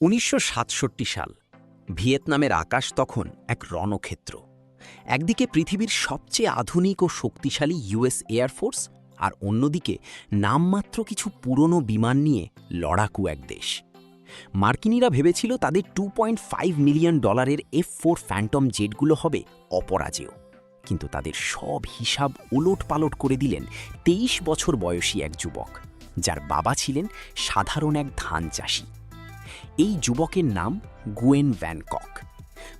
১৯৬৭ সাল। ভিয়েতনামের আকাশ তখন এক রণক্ষেত্র। একদিকে পৃথিবীর সবচেয়ে আধুনিক ও শক্তিশালী ইউএস এয়ারফোর্স, আর অন্যদিকে নামমাত্র কিছু পুরনো বিমান নিয়ে লড়াকু এক দেশ। মার্কিনিরা ভেবেছিল তাদের $2.5 মিলিয়ন F-4 ফ্যান্টম জেটগুলো হবে অপরাজেয়, কিন্তু তাদের সব হিসাব ওলটপালট করে দিলেন 23 বছর বয়সী এক যুবক, যার বাবা ছিলেন সাধারণ এক ধান চাষি। এই যুবকের নাম গুয়েন ভ্যান কক।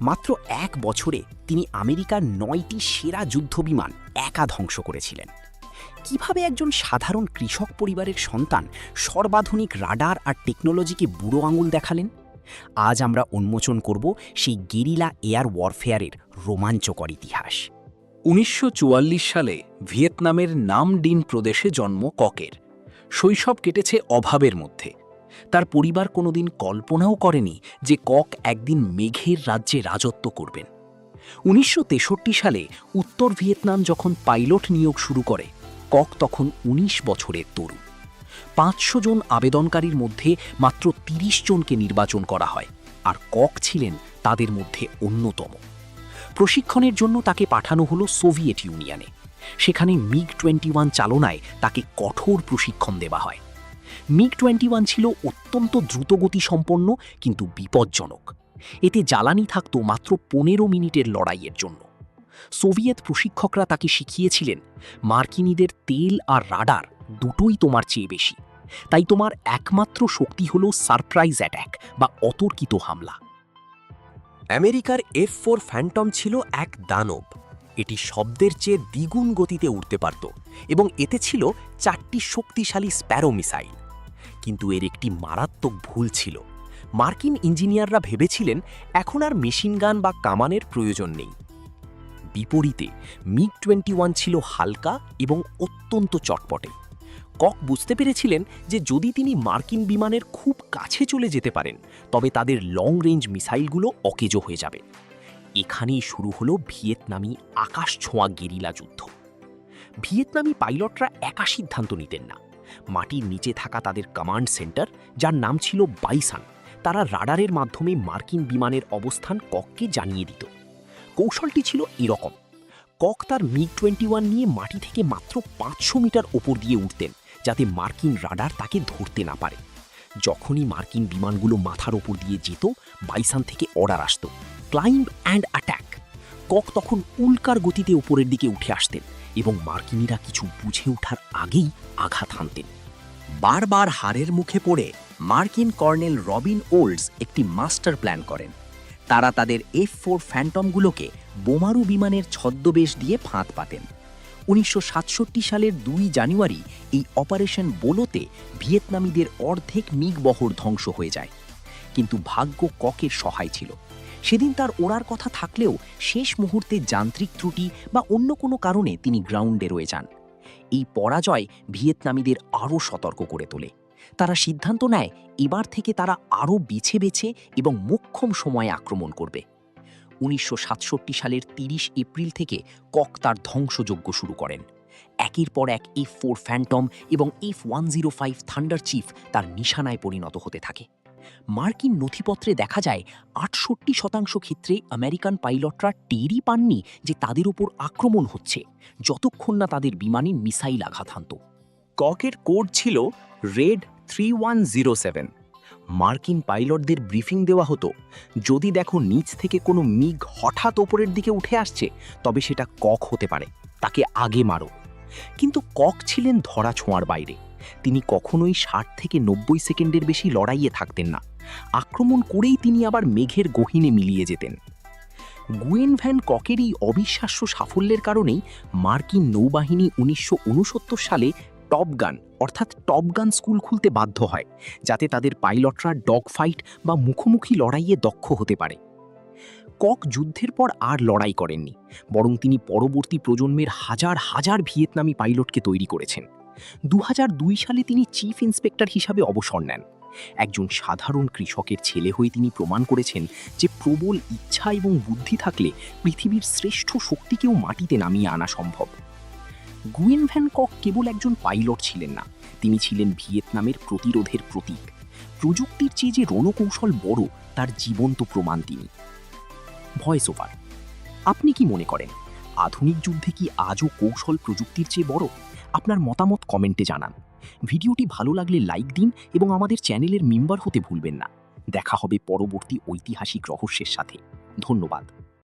মাত্র 1 বছরে তিনি আমেরিকার 9টি সেরা যুদ্ধবিমান একা ধ্বংস করেছিলেন। কিভাবে একজন সাধারণ কৃষক পরিবারের সন্তান সর্বাধুনিক রাডার আর টেকনোলজিকে বুড়ো আঙুল দেখালেন? আজ আমরা উন্মোচন করব সেই গেরিলা এয়ার ওয়ারফেয়ারের রোমাঞ্চকর ইতিহাস। ১৯৪৪ সালে ভিয়েতনামের নাম ডিন প্রদেশে জন্ম ককের। শৈশব কেটেছে অভাবের মধ্যে। তার পরিবার কোনোদিন কল্পনাও করেনি যে কক একদিন মেঘের রাজ্যে রাজত্ব করবেন। ১৯৬৩ সালে উত্তর ভিয়েতনাম যখন পাইলট নিয়োগ শুরু করে, কক তখন ১৯ বছরের তরুণ। ৫০০ জন আবেদনকারীর মধ্যে মাত্র ৩০ জনকে নির্বাচন করা হয়, আর কক ছিলেন তাদের মধ্যে অন্যতম। প্রশিক্ষণের জন্য তাকে পাঠানো হলো সোভিয়েত ইউনিয়নে। সেখানে MiG-21 চালনায় তাকে কঠোর প্রশিক্ষণ দেওয়া হয়। MiG-21 ছিল অত্যন্ত দ্রুতগতি সম্পন্ন কিন্তু বিপজ্জনক। এতে জ্বালানি থাকত মাত্র ১৫ মিনিটের লড়াইয়ের জন্য। সোভিয়েত প্রশিক্ষকরা তাকে শিখিয়েছিলেন, মার্কিনীদের তেল আর রাডার দুটোই তোমার চেয়ে বেশি, তাই তোমার একমাত্র শক্তি হল সারপ্রাইজ অ্যাট্যাক বা অতর্কিত হামলা। আমেরিকার F-4 ফ্যান্টম ছিল এক দানব। এটি শব্দের চেয়ে দ্বিগুণ গতিতে উড়তে পারত এবং এতে ছিল 4টি শক্তিশালী স্প্যারো মিসাইল। কিন্তু এর একটি মারাত্মক ভুল ছিল। মার্কিন ইঞ্জিনিয়াররা ভেবেছিলেন এখন আর মেশিনগান বা কামানের প্রয়োজন নেই। বিপরীতে MiG-21 ছিল হালকা এবং অত্যন্ত চটপটে। কক বুঝতে পেরেছিলেন যে যদি তিনি মার্কিন বিমানের খুব কাছে চলে যেতে পারেন, তবে তাদের লং রেঞ্জ মিসাইলগুলো অকেজো হয়ে যাবে। এখানেই শুরু হলো ভিয়েতনামি আকাশ ছোঁয়া গেরিলা যুদ্ধ। ভিয়েতনামি পাইলটরা একা সিদ্ধান্ত নিতেন না। মাটির নিচে থাকা তাদের কমান্ড সেন্টার, যার নাম ছিল বাইসান, তারা রাডারের মাধ্যমে মার্কিন বিমানের অবস্থান কককে জানিয়ে দিত। কৌশলটি ছিল এরকম: কক তার MiG-21 নিয়ে মাটি থেকে মাত্র 500 মিটার ওপর দিয়ে উঠতেন, যাতে মার্কিন রাডার তাকে ধরতে না পারে। যখনই মার্কিন বিমানগুলো মাথার ওপর দিয়ে যেত, বাইসান থেকে অর্ডার আসত, ক্লাইম্ব অ্যান্ড অ্যাট্যাক। কক তখন উল্কার গতিতে উপরের দিকে উঠে আসতেন এবং মার্কিনীরা কিছু বুঝে ওঠার আগেই আঘাত হানতেন। বারবার হারের মুখে পড়ে মার্কিন কর্নেল রবিন ওল্ডস একটি মাস্টার প্ল্যান করেন। তারা তাদের F-4 ফ্যান্টমগুলোকে বোমারু বিমানের ছদ্মবেশ দিয়ে ফাঁদ পাতেন। ১৯৬৭ সালের ২ জানুয়ারি এই অপারেশন বোলোতে ভিয়েতনামীদের অর্ধেক মিগ বহর ধ্বংস হয়ে যায়। কিন্তু ভাগ্য ককের সহায় ছিল। সেদিন তার ওড়ার কথা থাকলেও শেষ মুহূর্তে যান্ত্রিক ত্রুটি বা অন্য কোনো কারণে তিনি গ্রাউন্ডে রয়ে যান। এই পরাজয় ভিয়েতনামীদের আরও সতর্ক করে তোলে। তারা সিদ্ধান্ত নেয় এবার থেকে তারা আরও বেছে বেছে এবং মোক্ষম সময়ে আক্রমণ করবে। ১৯৬৭ সালের ৩০ এপ্রিল থেকে কক তার ধ্বংসযজ্ঞ শুরু করেন। একের পর এক F-4 ফ্যান্টম এবং F-105 থান্ডার চিফ তার নিশানায় পরিণত হতে থাকে। মার্কিন নথিপত্রে দেখা যায় ৬৮% ক্ষেত্রে আমেরিকান পাইলটরা টেরই পাননি যে তাদের উপর আক্রমণ হচ্ছে, যতক্ষণ না তাদের বিমানে মিসাইল আঘাত হানত। ককের কোড ছিল রেড 3107। মার্কিন পাইলটদের ব্রিফিং দেওয়া হতো, যদি দেখো নিচ থেকে কোনো মিগ হঠাৎ ওপরের দিকে উঠে আসছে, তবে সেটা কক হতে পারে, তাকে আগে মারো। কিন্তু কক ছিলেন ধরা ছোঁয়ার বাইরে। তিনি কখনোই ৬০ থেকে ৯০ সেকেন্ডের বেশি লড়াইয়ে থাকতেন না। আক্রমণ করেই তিনি আবার মেঘের গহীনে মিলিয়ে যেতেন। গুয়েন ভ্যান ককের এই অবিশ্বাস্য সাফল্যের কারণেই মার্কিন নৌবাহিনী ১৯৬৯ সালে টপগান অর্থাৎ টপগান স্কুল খুলতে বাধ্য হয়, যাতে তাদের পাইলটরা ডগ ফাইট বা মুখোমুখি লড়াইয়ে দক্ষ হতে পারে। কক যুদ্ধের পর আর লড়াই করেননি, বরং তিনি পরবর্তী প্রজন্মের হাজার হাজার ভিয়েতনামি পাইলটকে তৈরি করেছেন। ২০০২ সালে তিনি চিফ ইন্সপেক্টর হিসাবে অবসর নেন। একজন সাধারণ কৃষকের ছেলে হয়ে তিনি প্রমাণ করেছেন যে প্রবল ইচ্ছা এবং বুদ্ধি থাকলে পৃথিবীর শ্রেষ্ঠ শক্তিকেও মাটিতে নামিয়ে আনা সম্ভব। গুয়েন ভ্যান কক কেবল একজন পাইলট ছিলেন না, তিনি ছিলেন ভিয়েতনামের প্রতিরোধের প্রতীক। প্রযুক্তির চেয়ে যে রণকৌশল বড় তার জীবন্ত প্রমাণ তিনি। Voice over. আপনি কি মনে করেন আধুনিক যুদ্ধে কি আজও কৌশল প্রযুক্তির চেয়ে বড়? আপনার মতামত কমেন্টে জানান। ভিডিওটি ভালো লাগলে লাইক দিন এবং আমাদের চ্যানেলের মেম্বার হতে ভুলবেন না। দেখা হবে পরবর্তী ঐতিহাসিক রহস্যের সাথে। ধন্যবাদ।